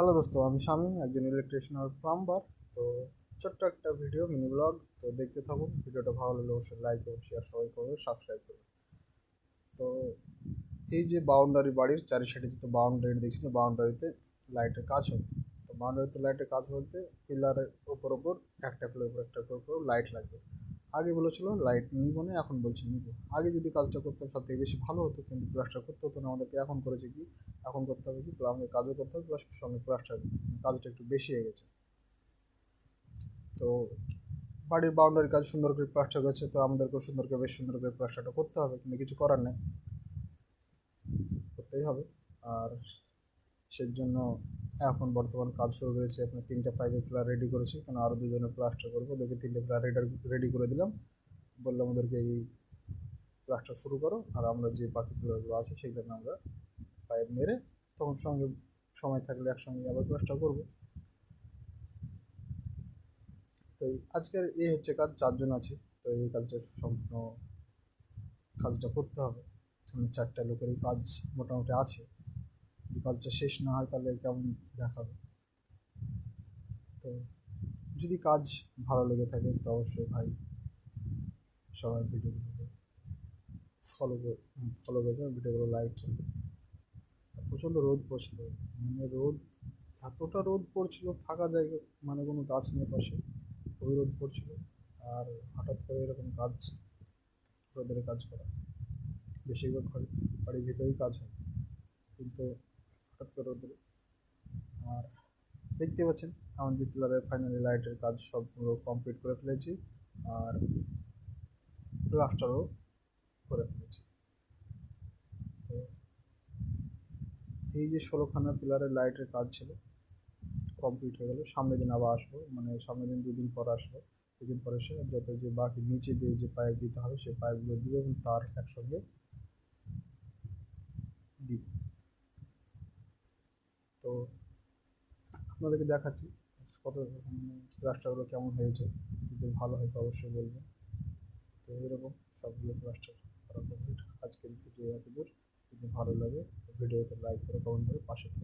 Hello দোস্ত, আমি শামীম, একজন ইলেকট্রিশিয়ান আর প্লাম্বার। তো ছোট্ট একটা ভিডিও, মিনি ব্লগ। তো দেখতে থাকুন। ভিডিওটা ভালো লাগলে অবশ্যই লাইক এবং শেয়ার সবাই করবে, সাবস্ক্রাইব করবে। তো এই যে বাউন্ডারি, বাড়ির চারি সাইডে যত বাউন্ডারি দেখছি, বাউন্ডারিতে লাইটের কাজ হবে। তো বাউন্ডারিতে লাইটের কাজ বলতে পিলারের ওপর একটা পিলার উপর একটা উপর লাইট লাগবে। আগে বলেছিল লাইট নিব না, এখন বলছি নিব। আগে যদি কাজটা করতাম সব থেকে বেশি ভালো হতো, কিন্তু প্লাস্টার করতে হতো না আমাদেরকে। এখন করেছে কি, এখন করতে হবে কি, আমাদের কাজও করতে হবে প্লাস সঙ্গে প্লাস্টার করতে হবে। কাজটা একটু বেশি হয়ে গেছে। তো বাড়ির বাউন্ডারি কাজ সুন্দর করে প্লাস্টার করেছে, তো আমাদেরকেও সুন্দর করে, বেশ সুন্দর করে প্লাস্টারটা করতে হবে, কিন্তু কিছু করার নেই, করতেই হবে। আর সেই জন্য এখন বর্তমান কাজ শুরু করেছে। আপনার 3টে পাইপের পিলার রেডি করেছি, কারণ আরও 2 জনের প্লাস্টার করবো। দেখে 3টে পিলার রেডি করে দিলাম, বললাম ওদেরকে এই প্লাস্টার শুরু করো, আর আমরা যে বাকি পিলারগুলো আছে সেগুলো আমরা পাইপ মেরে তখন সঙ্গে সময় থাকলে একসঙ্গে আবার প্লাস্টার করবো। তো আজকের এই হচ্ছে কাজ, 4জন আছে। তো এই কাজটা সম্পূর্ণ কাজটা করতে হবে। এখানে 4টা লোকেরই কাজ মোটামুটি আছে। যদি কাজটা শেষ না হয় তাহলে কেমন দেখাবে। তো যদি কাজ ভালো লেগে থাকে তো অবশ্যই ভাই সবাই ভিডিওগুলোকে ফলো ফলো করবে, ভিডিওগুলো লাইক করবে। প্রচণ্ড রোদ পড়ছিল, মানে রোদ, এতটা রোদ পড়ছিল, ফাঁকা জায়গা মানে কোনো গাছ নেই পাশে, খুবই রোদ পড়ছিল। আর হঠাৎ করে এরকম কাজ, রোদের কাজ করা, বেশিরভাগ বাড়ির ভিতরেই কাজ হয়, কিন্তু হঠাৎ করে রোদের। আর দেখতে পাচ্ছেন আমাদের পিলারের ফাইনালি লাইটের কাজ সবগুলো কমপ্লিট করে ফেলেছি, আর প্লাস্টারও করে ফেলেছি। তো এই যে 16খানা পিলারের লাইটের কাজ ছিল, কমপ্লিট হয়ে গেল। সামনের দিন আবার আসবো, মানে সামনের দিন 2 দিন পর আসবো। 2 দিন পরে এসে যত যে বাকি নিচে দিয়ে যে পাইপ দিতে হবে সেই পাইপগুলো দিব এবং তার একসঙ্গে দিব। তো আপনাদেরকে দেখাচ্ছি কত প্লাস্টারগুলো কেমন হয়েছে। যদি ভালো হয় তো অবশ্যই বলবেন। তো এরকম সবগুলো প্লাস্টার করা কমপ্লিট। আজকের ভিডিও এতদূর। যদি ভালো লাগে ভিডিওতে লাইক করে, কমেন্ট করে পাশে থাকবে।